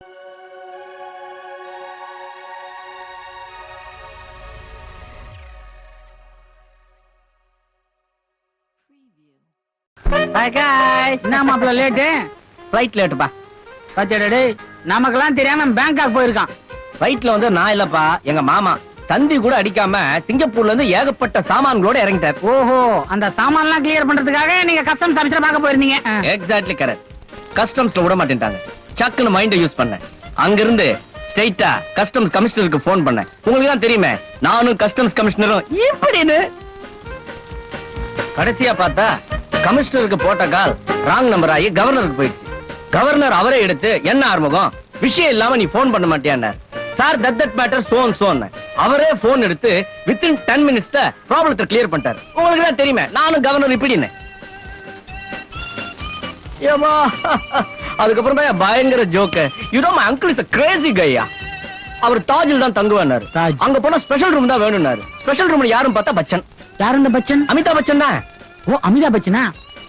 என்ன மாப்பிள்ள late? Flight லேட்டுப்பா. பச்சடே நமக்கெல்லாம் தெரியாம பேங்காக் போயிருக்கான். ஃபிளைட்ல வந்து நான் இல்லப்பா, எங்க மாமா தந்தி கூட அடிக்காம சிங்கப்பூர்ல இருந்து ஏகப்பட்ட சாமான்களோட இறங்கிட்டார். ஓஹோ, அந்த சாமான்லாம் கிளியர் பண்றதுக்காக நீங்க கஸ்டம்ஸ் ஆபீசரை பார்க்க போயிருந்தீங்க. Exactly correct. கஸ்டம்ஸ்ல விட மாட்டேன்ட்டாங்க. சக்குன்னு மைண்ட யூஸ் பண்ணேன். அங்கிருந்து ஸ்ட்ரைட்டா கஸ்டம்ஸ் கமிஷனருக்கு போன் பண்ணேன். உங்களுக்கு தான் தெரியுமே, நானும் கஸ்டம்ஸ் கமிஷனரும் இப்படின்னு. கடைசியா பார்த்தா கமிஷனருக்கு போட்ட கால் ராங் நம்பர் ஆகி கவர்னருக்கு போயிடுச்சு. கவர்னர் அவரே எடுத்து என்ன ஆறுமுகம் விஷயம் இல்லாம நீ போன் பண்ண மாட்டியான்னு. Sir that matter soon soon அவரே போன் எடுத்து வித்தின் 10 minutes ப்ராப்ளத்தை கிளியர் பண்ணிட்டாரு. உங்களுக்கு தான் தெரியுமே, நானும் கவர்னர் இப்படின்னு. அதுக்கப்புறமா பயங்கர joke. You know my uncle is a crazy guy. அவர் தாஜில் தான் தங்குவார். அங்க போனா ஸ்பெஷல் ரூம் தான் வேணும்னாரு. ஸ்பெஷல் ரூம் யாரும் பார்த்தா பச்சன். யார் இந்த பச்சன்? அமிதாப் பச்சன் தான். ஓ, அமிதாப் பச்சனா?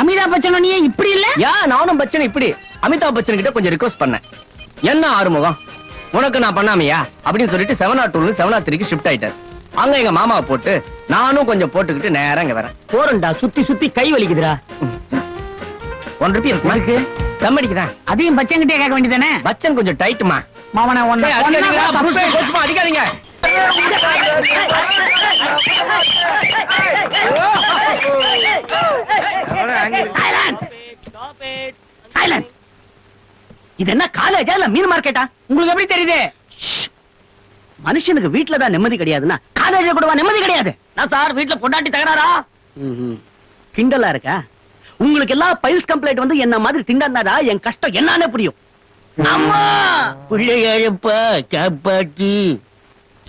அமிதாப் பச்சன் நீ இப்படி இல்ல? நானும் பச்சன் இப்படி. அமிதாப் பச்சன் கிட்ட கொஞ்சம் ரிக்வெஸ்ட் பண்ணேன். என்ன ஆறுமுகம் உனக்கு நான் பண்ணாமையா அப்படின்னு சொல்லிட்டு 702 703 ஷிஃப்ட் ஆயிட்டார். அங்க எங்க மாமாவை போட்டு நானும் கொஞ்சம் போட்டுக்கிட்டு நேரம் இங்க வரேன். போறேன்டா, சுத்தி சுத்தி கை வலிக்குதுடா. 1 ரூபி இருக்கு தம்மடிக்குதான். அதையும் பச்சன் கிட்டே கேட்க வேண்டியதானே? பச்சன் கொஞ்சம் டைட்டுமா. மாமனை ஒண்ணு அடிக்காதீங்க. இது என்ன காலேஜா இல்ல மீன் மார்க்கெட்டா? உங்களுக்கு எப்படி தெரியுது? மனுஷனுக்கு வீட்டுல தான் நிம்மதி கிடையாதுன்னா காலேஜ்ல கூட நிம்மதி கிடையாது. நான் சார் வீட்டுல பொண்டாட்டி தகராறா? கிண்டலா இருக்கா? உங்களுக்கு எல்லாம் பைல்ஸ் கம்ப்ளைண்ட் வந்து என்ன மாதிரி திண்டாடா என் கஷ்டம் என்னன்னு புரியும். அம்மா பிள்ளைப்பா காப்பாற்றி.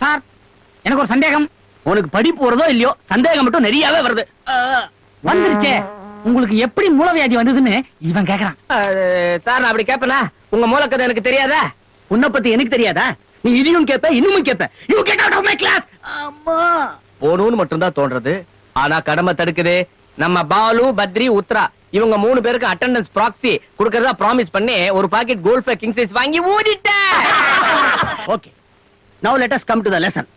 சார் எனக்கு ஒரு சந்தேகம். உனக்கு படிப்பு வருதோ இல்லையோ சந்தேகம் மட்டும் நிறையவே வருது. வந்துருச்சே, உங்களுக்கு எப்படி மூலவியாதி வந்ததுன்னு இவன் கேக்குறான். சார் நான் அப்படி கேப்பனா உங்க மூலக்கதை எனக்கு தெரியாதா? உன்னை பத்தி எனக்கு தெரியாதா? நீ இதையும் கேப்ப இன்னும் கேப்ப. You get out of my class. அம்மா போணும்னு மட்டும் தான் தோன்றது. ஆனா கடமை தடுக்குது. நம்ம பாலு பத்ரி உத்ரா இவங்க 3 பேருக்கு அட்டெண்டன்ஸ் ப்ராக்ஸி கொடுக்கறதா ப்ராமிஸ் பண்ணி ஒரு பாக்கெட் கோல்ட் ஃபே கிங் சைஸ் வாங்கி ஊதிட்டேன். ஓகே, நவ let us come to the lesson.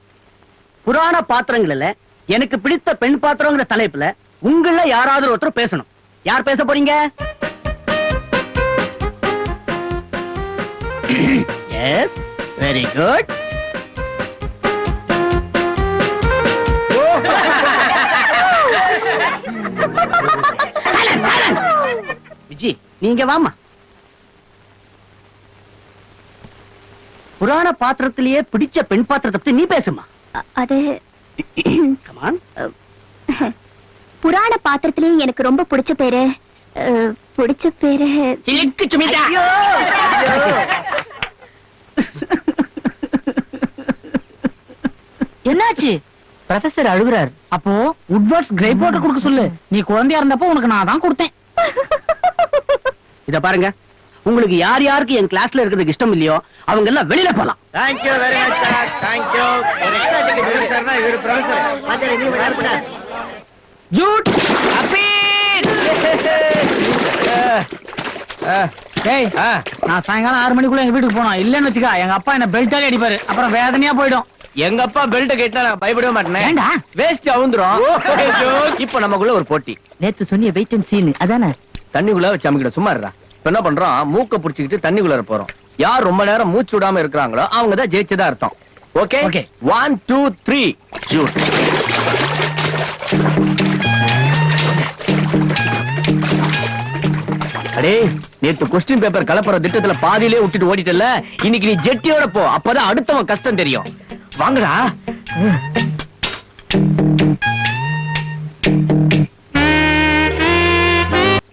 புராண பாத்திரங்கள்ல எனக்கு பிடித்த பெண் பாத்திரங்கிற தலைப்புல உங்கள யாராவது ஒருத்தர் பேசணும். யார் பேச போறீங்க? S, very good. விஜி நீங்க வாமா. புராண பாத்திரத்திலேயே பிடிச்ச பெண் பாத்திரத்தை பத்தி நீ பேசுமா. அது கமான். புராண பாத்திரத்திலேயே எனக்கு ரொம்ப பிடிச்ச பேரு சிலுக்கு சுமிதா. என்னாச்சு? ப்ரொஃபசர் அழுகுறார். அப்போ உட்வர்ட்ஸ் கிரேப் வாட்டர் கொடுக்க சொல்லு. நீ குழந்தையா இருந்தப்போ உனக்கு நான் தான் கொடுத்தேன். இத பாருங்க, உங்களுக்கு யார் யாருக்கு என் கிளாஸ்ல இருக்கிறதுக்கு இஷ்டம் இல்லையோ அவங்க எல்லாம் வெளியில போலாம். Thank you very much sir. Thank you. ஒரு எக்ஸ்ட்ரா டிக்கெட் இருக்கு சார்னா இவரு ப்ரொஃபசர். மச்சரே நீ வரப்படா. Jude appeal. ஏய், நான் சாயங்காலம் 6 மணிக்குள்ள எங்க வீட்டுக்கு போனோம். இல்லன்னு வச்சுக்கா எங்க அப்பா என்ன பெல்ட்டாலே அடிப்பாரு. அப்புறம் வேதனையா போயிடும். எங்க அப்பா பெல்ட் கேட்டா நான் பயப்படவே மாட்டேன். ஏண்டா? வேஸ்ட் அவுந்துரும். இப்போ நமக்குள்ள ஒரு போட்டி. நேத்து சொன்னிய வெயிட் அண்ட் சீன் அதானே? தண்ணிக்குள்ள வச்சு அமுக்கிட சும்மா இருடா. இப்ப என்ன பண்றோம், மூக்க புடிச்சுக்கிட்டு தண்ணிக்குள்ள போறோம். யார் ரொம்ப நேரம் மூச்சு விடாம இருக்கிறாங்களோ அவங்க தான் ஜெயிச்சதா அர்த்தம். Okay okay. 1 2 3 ஷூட். அடே நேத்து கொஸ்டின் பேப்பர் கலப்புற திட்டத்துல பாதியிலே விட்டுட்டு ஓடிட்டல. இன்னைக்கு நீ ஜெட்டியோட போ, அப்பதான் அடுத்தவன் கஷ்டம் தெரியும். வாங்கடா.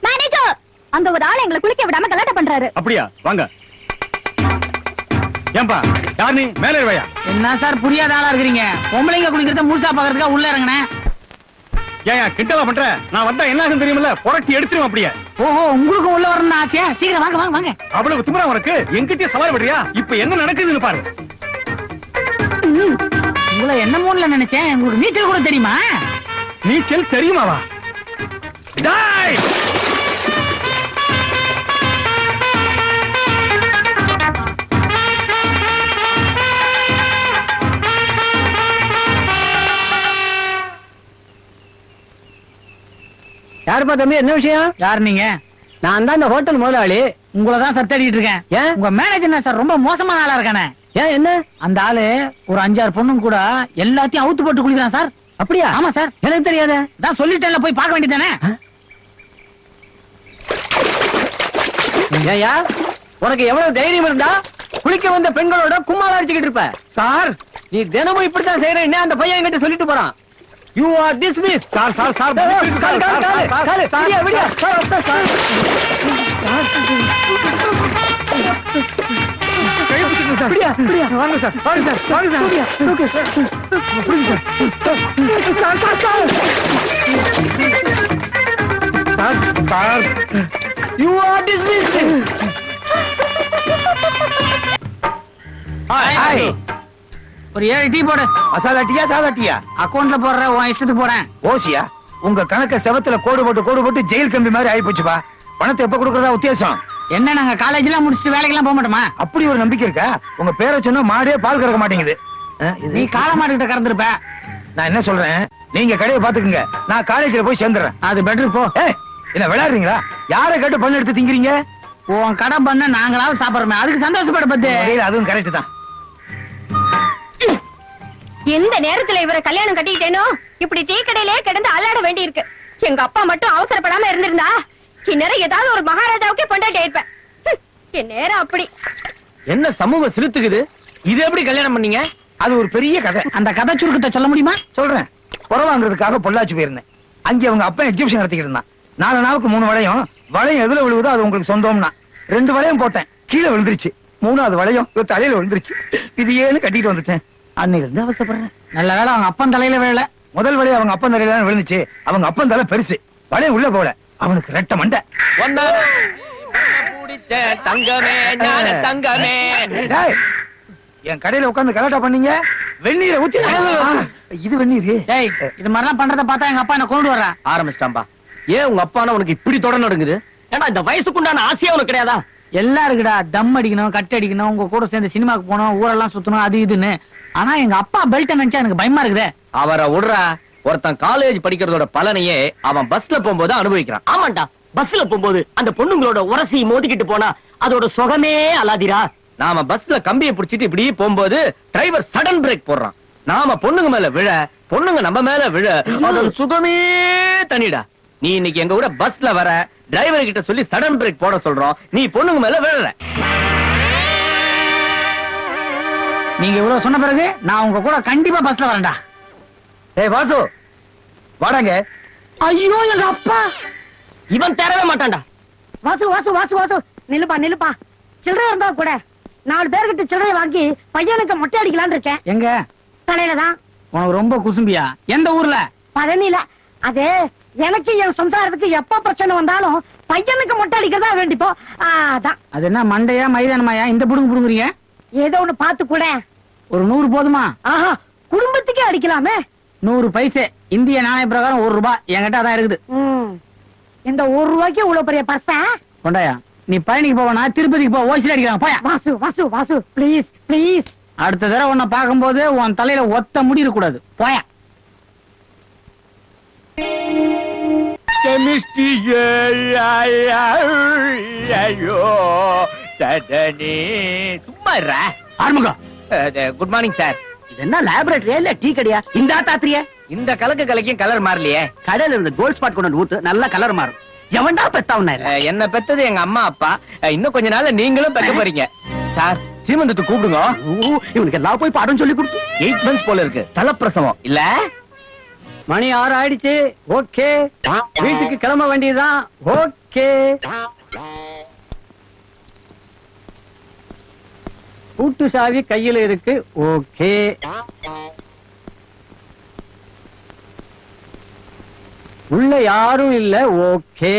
மேனேஜர், அங்க ஒரு ஆள் எங்களை குளிக்க விடாம கலாட்டா பண்றாரு. அப்படியா? வாங்க. ஏன்பா யார் நீ? மேலே வையா. என்ன சார் புரியாத ஆளா இருக்கிறீங்க? பொம்பளைங்க குளிக்கிறத முழுசா பாக்குறதுக்கா உள்ள இறங்கினேன். ஏன் கிண்டலா பண்ற? நான் வந்தா என்ன ஆகும் தெரியுமில்ல? புரட்சி எடுத்துரும். அப்படியே. ஓஹோ, உங்களுக்கு உள்ள வரணும் ஆசையா? சீக்கிரம் வாங்க வாங்க வாங்க. அவ்வளவு திமிரா உனக்கு? என்கிட்டயே சவால் பண்றியா? இப்ப என்ன நடக்குதுன்னு பாரு. உங்களை என்ன மூணுல நினைச்சேன். உங்களுக்கு நீச்சல் கூட தெரியுமா? நீச்சல் தெரியுமாவா? டேய்! யாருப்பா தம்பி, என்ன விஷயம்? யார் நீங்க? நான் தான் இந்த ஹோட்டல் முதலாளி. உங்களை தான் சார் தேடிட்டு இருக்கேன். ஏன்? உங்க மேனேஜர் என்ன சார் ரொம்ப மோசமான ஆளா இருக்கானே. ஏன், என்ன? அந்த ஆளு ஒரு 5-6 பொண்ணுங்க கூட எல்லாத்தையும் அவுத்து போட்டு குளிக்கிறான் சார். அப்படியா? ஆமா சார். எனக்கு தெரியாத. தான் சொல்லிட்டேன்ல, போய் பார்க்க வேண்டியதானே. ஏயா, உனக்கு எவ்வளவு தைரியம் இருந்தா குளிக்க வந்த பெண்களோட கும்மாளம் அடிச்சுக்கிட்டு இருப்ப? சார் நீ தினமும் இப்படித்தான் செய்யற. என்ன அந்த பையன் என்கிட்ட சொல்லிட்டு போறான். You are dismiss. Sir sir sir காலு, காலு, காலு, காலு. விடியா, விடியா. Sir, sir, sir. விடியா, விடியா. வாங்க சார், வாங்க சார், வாங்க சார். விடியா, ஓகே சார். புரியுது sir. Sir, sir, sir. Sir, sir. You are dismiss. Hi. ஒரு 7 டீ போடு. மசாலா டீயா? அக்கவுண்ட்ல போடுற, உன் இஷ்டத்துக்கு போறேன். ஓசியா? உங்க கணக்க செவத்துல கோடு போட்டு ஜெயில் கம்பி மாதிரி ஆயி போச்சுப்பா. பணத்தை எப்ப கொடுக்கறதா உத்தேசம்? என்ன, நாங்க காலேஜ் எல்லாம் முடிச்சுட்டு வேலைக்கெல்லாம் போக மாட்டோமா? அப்படி ஒரு நம்பிக்கை இருக்கா? உங்க பேரை சொன்னா மாடே பால் கறக்க மாட்டேங்குது. நீ காலமாட்டுக்கிட்ட கறந்துருப்ப. நான் என்ன சொல்றேன், நீங்க கடையை பாத்துக்குங்க, நான் காலேஜ்ல போய் சேர்ந்துறேன். அது பெட்டர் போ. ஏய், என்ன விளையாடுறீங்களா? யாரை கேட்டு பண்ண எடுத்து திங்கிறீங்க? உன் கடை பண்ண நாங்களாவது சாப்பிடுறோமே, அதுக்கு சந்தோஷப்பட பத்து. அதுவும் கரெக்ட் தான். எந்த நேரத்துல இவரை கல்யாணம் கட்டிக்கிட்டேனோ இப்படி டீ கடையிலே கிடந்து அல்லாட வேண்டி இருக்கு. எங்க அப்பா மட்டும் அவசரப்படாம இருந்திருந்தா இந்நேரம் ஏதாவது ஒரு மகாராஜாவுக்கே பொண்டாட்டி ஆயிருப்பேன். என் நேரம் அப்படி. என்ன சமூகம் சிலுத்துக்குது? இது எப்படி கல்யாணம் பண்ணீங்க? அது ஒரு பெரிய கதை. அந்த கதை சுருக்கத்தை சொல்ல முடியுமா? சொல்றேன். புறவாங்கிறதுக்காக பொள்ளாச்சி போயிருந்தேன். அங்கே அவங்க அப்பா எக்ஸிபிஷன் நடத்திக்கிட்டு இருந்தான். 4 நாளுக்கு 3 வளையம் எதுல விழுவுதோ அது உங்களுக்கு சொந்தம்னா 2 வளையம் போட்டேன், கீழே விழுந்துருச்சு. 3வது வளையம் தலையில விழுந்துருச்சு. இது ஏன்னு கட்டிட்டு வந்துட்டேன். அன்னைக்கு இருந்து அவசப்படுறேன். நல்ல வேளை அவங்க அப்பன் தலையில விழல. முதல் வளையம் அவங்க அப்பன் தலையில தான் விழுந்துச்சு. அவங்க அப்பன் தலை பெருசு, வளையம் உள்ள போல. அவனுக்கு ரெட்ட மண்டை. தங்கமே, ஞான தங்கமே. டேய், என் கடையில உட்கார்ந்து கலாட்டா பண்ணீங்க. வெந்நீரை ஊத்தி. இது வெந்நீர். டேய், இது மாதிரிலாம் பண்றத பார்த்தா எங்க அப்பா என்ன கொண்டு வர்றான். ஆரம்பிச்சிட்டாம்பா. ஏன் உங்க அப்பா உனக்கு இப்படி தொடர்ந்து நடக்குது? ஏன்னா இந்த வயசுக்குண்டான ஆசையா உனக்கு கிடையாதா? எல்லாம் இருக்குடா. தம் அடிக்கணும், கட் அடிக்கணும், உங்க கூட சேர்ந்து சினிமாக்கு போகணும், ஊரெல்லாம் சுத்தணும், அது இதுன்னு. ஆனா எங்க அப்பா பெல்ட் நினைச்சா எனக்கு பயமா இருக்குதே. அவரை விடுறா. ஒருத்தன் காலேஜ் படிக்கிறதோட பலனையே அவன் பஸ்ல போகும்போது அனுபவிக்கிறான். ஆமாண்டா, பஸ்ல போகும்போது அந்த பொண்ணுங்களோட உரசி மோதிக்கிட்டு போனா அதோட சுகமே அலாதிரா. நாம பஸ்ல கம்பியை பிடிச்சிட்டு இப்படி போகும்போது டிரைவர் சடன் பிரேக் போடுறான். நாம பொண்ணுங்க மேல விழ, பொண்ணுங்க நம்ம மேல விழ, அதோட சுகமே தனிடா. நீ இன்னைக்கு எங்க கூட பஸ்ல வர, டிரைவர் கிட்ட சொல்லி சடன் பிரேக் போட சொல்றோம், நீ பொண்ணுங்க மேல விழற. நீங்க இவ்வளவு சொன்ன பிறகு நான் உங்க கூட கண்டிப்பா பஸ்ல வரேன்டா. ஏய் வாசு, வாடாங்க. ஐயோ, எங்க அப்பா. இவன் தரவே மாட்டான்டா. வாசு வாசு வாசு வாசு, நில்லுப்பா நில்லுப்பா. சில்லறை இருந்தா கூட 4 பேர்கிட்ட சில்லறை வாங்கி பையனுக்கு மொட்டை அடிக்கலான்னு இருக்கேன். எங்க? தலையில தான். உனக்கு ரொம்ப குசும்பியா? எந்த ஊர்ல? பழனில. அது எனக்கு என் சம்சாரத்துக்கு எப்ப பிரச்சனை வந்தாலும் பையனுக்கு மொட்டை அடிக்கிறதா வேண்டிப்போ. அதான். அது என்ன மண்டையா மைதானமாயா இந்த புடுங்க புடுங்குறீங்க? ஏதோ ஒண்ணு பாத்து கூட. ஒரு 100 போதுமா? ஆஹா, குடும்பத்துக்கே அடிக்கலாமே. 100 பைசே. இந்திய நாணய பிரகாரம் 1 ரூபாய். என்கிட்ட அதான் இருக்குது. இந்த 1 ரூபாய்க்கு இவ்வளவு பெரிய பர்சா? கொண்டாயா. நீ பழனிக்கு போவனா திருப்பதிக்கு போ, ஓசில அடிக்கிறாங்க. போயா. Vasu Vasu Vasu, please please. அடுத்த தடவை உன்னை பார்க்கும்போது உன் தலையில ஒத்த முடி இருக்க கூடாது. போயா. சும்மா ஆரம்பிக்கும். Good morning sir. இது என்ன லேபரேட்டரியா இல்ல டீ கடையா? இந்த ஆத்தாத்திரியா? இந்த கலக்கு கலக்கியும் கலர் மாறலையே. கடையில இருந்து கோல்ட் ஸ்பாட் கொண்டு வந்து ஊத்து, நல்லா கலர் மாறும். எவன்டா பெத்தவன? என்ன பெத்தது எங்க அம்மா அப்பா. இன்னும் கொஞ்ச நாள்ல நீங்களும் பெக்க போறீங்க. சார், சீமந்தத்துக்கு கூப்பிடுங்க. இவனுக்கு எல்லாம் போய் பாடம் சொல்லி கொடுத்து 8 months போல இருக்கு. தலப்பிரசவம் இல்ல? மணி 6 ஆயிடுச்சு. ஓகே, வீட்டுக்கு கிளம்ப வேண்டியதுதான். ஓகே, கூட்டு சாவி கையில இருக்கு. ஓகே, உள்ள யாரும் இல்ல. ஓகே,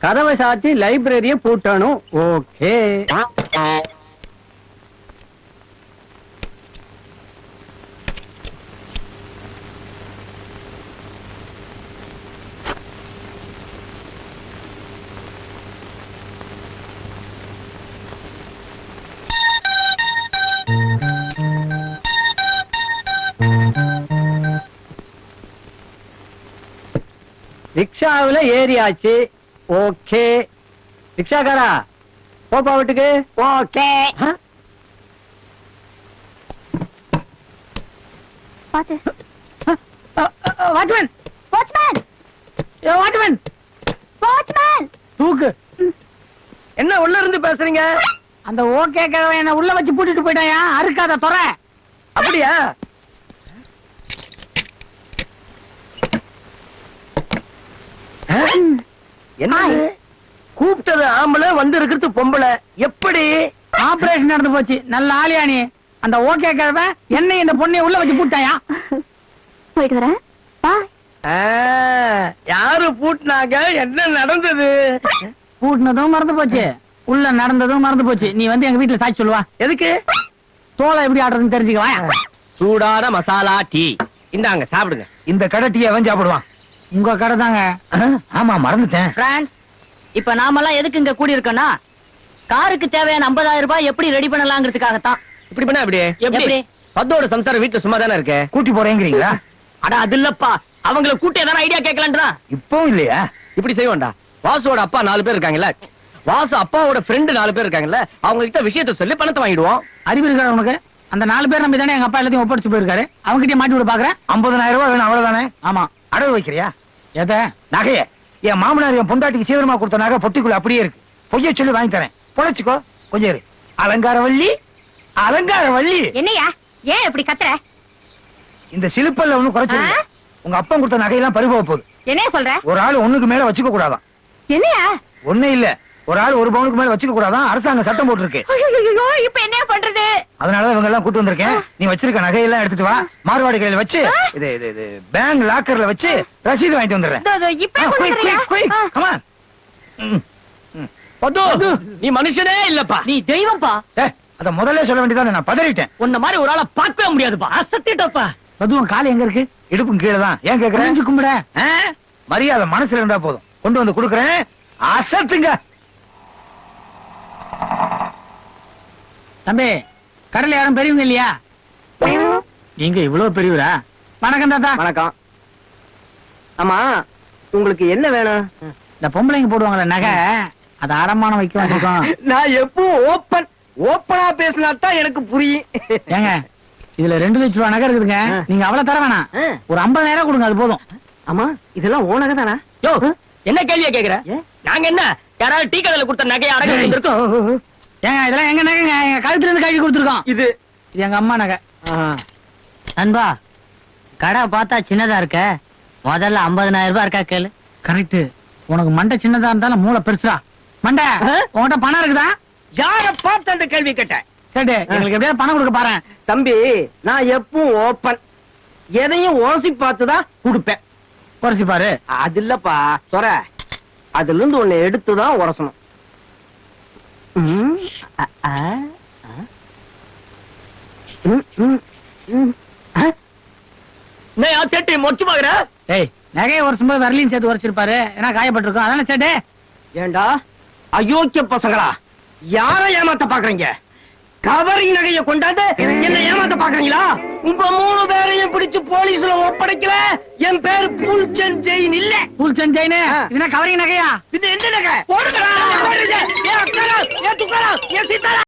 கதவை சாத்தி லைப்ரரிய பூட்டணும். ஓகே, ரிக்ஷாவுல ஏறியாச்சு. ஓகே ரிக்ஷாக்காரா போப்பா வீட்டுக்கு. ஓகே ஆ? பாத்து வாட்ச்மேன் வாட்ச்மேன் வாட்ச்மேன் வாட்ச்மேன் தூக்கு. என்ன உள்ள இருந்து பேசுறீங்க? அந்த ஓகே கிழவன் என்ன உள்ள வச்சு பூட்டிட்டு போயிட்டாயா, அறுக்காத துறை. அப்படியா? ஆ? என்ன கூப்பிட்டது ஆம்பளை, வந்து இருக்கிறது பொம்பளை, எப்படி? ஆபரேஷன் நடந்து போச்சு. நல்ல ஆளியா நீ. அந்த ஓகே கிழவன் என்னை இந்த பொண்ணைய உள்ள வச்சு பூட்டாயா. போயிட்டு வரேன் பாய். ஆ, யாரு பூட்டினாங்க? என்ன நடந்தது? பூட்டினதும் மறந்து போச்சு, உள்ள நடந்ததும் மறந்து போச்சு. நீ வந்து எங்க வீட்டுல சாட்சி சொல்லுவா. எதுக்கு? தோலை எப்படி ஆடுறதுன்னு தெரிஞ்சுக்கவா. சூடான மசாலா டீ இந்தாங்க, சாப்பிடுங்க. இந்த கடை டீ அவன் சாப்பிடுவான். உங்க கடை தாங்க. ஆமா மறந்துட்டேன். பிரான்ஸ், இப்ப நாமெல்லாம் எதுக்கு இங்க கூடி இருக்கோம்னா, காருக்கு தேவையான 50,000 ரூபாய் எப்படி ரெடி பண்ணலாங்கிறதுக்காகத்தான். இப்படி பண்ணா அப்படியே எப்படி? பத்தோட சம்சாரம் வீட்டுல சும்மா தானே இருக்கு. கூட்டி போறேங்கிறீங்களா? அட அது இல்லப்பா, அவங்கள கூட்டி ஏதாவது ஐடியா கேட்கலான்றா. இப்பவும் இல்லையா? இப்படி செய்வோம்டா. வாசுவோட அப்பா 4 பேர் இருக்காங்கல்ல, வாசு அப்பாவோட ஃப்ரெண்டு 4 பேர் இருக்காங்கல்ல, அவங்க கிட்ட விஷயத்த சொல்லி பணத்தை வாங்கிடுவோம். அறிவு இருக்கா உனக்கு? அந்த 4 பேர் நம்பி தானே எங்க அப்பா எல்லாத்தையும் ஒப்படைச்சு போயிருக்காரு. அவங்க கிட்டே மாட்டி விட பாக்குறேன். 50,000 ரூபாய் வேணும், அவ்வளவுதானே? ஆமா. அடகு வைக்கிறியா? எத நகைய என் மாமனார் என் பொண்டாட்டிக்கு சீக்கிரமா கொடுத்த நகை பொட்டிக்குள்ள அப்படியே இருக்கு. பொய்ய சொல்லி வாங்கி தரேன், பொழைச்சுக்கோ. கொஞ்சம் இரு. அலங்காரவல்லி, அலங்காரவல்லி. என்னையா ஏன் இப்படி கத்துற? இந்த சிலுப்பல்ல ஒண்ணும் குறைச்சு ஆ? உங்க அப்பா கொடுத்த நகையெல்லாம் பறிபோக போகுது. என்னையா சொல்ற? ஒரு ஆள் ஒண்ணுக்கு மேல வச்சுக்க கூடாதான். என்னையா? ஒண்ணே இல்ல, ஒரு ஆள் 1 பவுனுக்கு மேல வச்சுக்க கூடாதான், அரசாங்கம் சட்டம் போட்டிருக்கு. ஐயோ இப்ப என்ன பண்றது? அதனாலதான் இவங்க எல்லாம் கூட்டு வந்திருக்கேன். நீ வச்சிருக்க நகையெல்லாம் எடுத்துட்டு வா, மார்வாடி கையில வச்சு இது இது இது பேங்க் லாக்கர்ல வச்சு ரசீது வாங்கிட்டு வந்துடுறேன். இதோ, இப்ப கொண்டு வந்துடுறியா? Come on. பத்து, நீ மனுஷனே இல்லப்பா. நீ தெய்வம்பா. அத முதல்ல சொல்ல வேண்டியதானே, நான் பதறிட்டேன். உன்ன மாதிரி ஒரு ஆளை பார்க்கவே முடியாதுப்பா. அசத்திட்டப்பா. மதுவன் கால் எங்க இருக்கு? இடுப்பும் கீழே தான். ஏன் கேக்குறேன்? குறைஞ்சு கும்பிட. மரியாதை மனசுல இருந்தா போதும். கொண்டு வந்து கொடுக்குறேன், அசத்துங்க. தம்பி, கடல யாரும் பெரியவங்க இல்லையா? நீங்க இவ்வளவு பெரியவரா? வணக்கம் தாத்தா. வணக்கம். ஆமா, உங்களுக்கு என்ன வேணும்? இந்த பொம்பளைங்க போடுவாங்கல்ல நகை, அது அடமானம் வைக்க வந்திருக்கோம். நான் எப்போ ஓப்பனா பேசினா தான் எனக்கு புரியும். ஏங்க, இதுல 2 லட்சம் ரூபாய் நகை இருக்குதுங்க. நீங்க அவ்வளவு தர வேணாம், ஒரு 50,000 கொடுங்க, அது போதும். ஆமா, இதெல்லாம் ஓனக தானே? யோ, என்ன கேள்வியா கேக்குற? நாங்க என்ன யாராவது டீ கடையில கொடுத்த நகையை அடகு வந்திருக்கோம்? ஏங்க, இதெல்லாம் எங்க நகைங்க? எங்க கழுத்துல இருந்து கழுவி கொடுத்துருக்கோம். இது எங்க அம்மா நகை. நண்பா, கடை பார்த்தா சின்னதா இருக்க, முதல்ல 50,000 ரூபாய் இருக்கா கேளு. கரெக்ட். உனக்கு மண்டை சின்னதா இருந்தாலும் மூளை பெருசா. மண்டை, உன்கிட்ட பணம் இருக்குதா? யார பார்த்து அந்த கேள்வி கேட்டேன்? சரி, எங்களுக்கு எப்படியாவது பணம் கொடுக்க பாரு. தம்பி, நான் எப்பவும் ஓப்பன், எதையும் ஓசி பார்த்துதான் கொடுப்பேன். குறைச்சு பாரு. அது இல்லப்பா சொர, அதுல இருந்து ஒண்ணு எடுத்துதான் உரசணும். சேட்டி மொச்சு பாக்குற? ஏய், நகையை உரசும் போது வரலையும் சேர்த்து உரைச்சிருப்பாரு. ஏன்னா காயப்பட்டிருக்கோம், அதானே சேட்டு? ஏண்டா அயோக்கிய பசங்களா, யார ஏமாத்த பாக்குறீங்க? கவரிங் நகையை கொண்டாந்து என்ன ஏமாத்த பாக்குறீங்களா? உங்க 3 பேரையும் பிடிச்சு போலீஸ்ல ஒப்படைக்கல. என் பேரு புல்சன் ஜெயின் இல்ல. புல்சன் ஜெயினு. இதுனா கவரிங் நகையா? இது என்ன நகை? போடுங்கடா, போடுங்க. ஏன் அக்கா, ஏன் துக்காரா, ஏன் சீதாரா?